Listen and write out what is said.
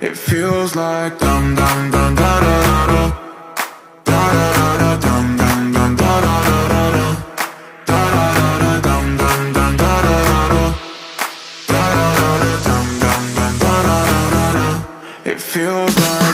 It feels like dum dum dum da da da da da da da dum dum dum da da da da da da da dum dum dum da da da da da da dum dum dum da da da. It feels like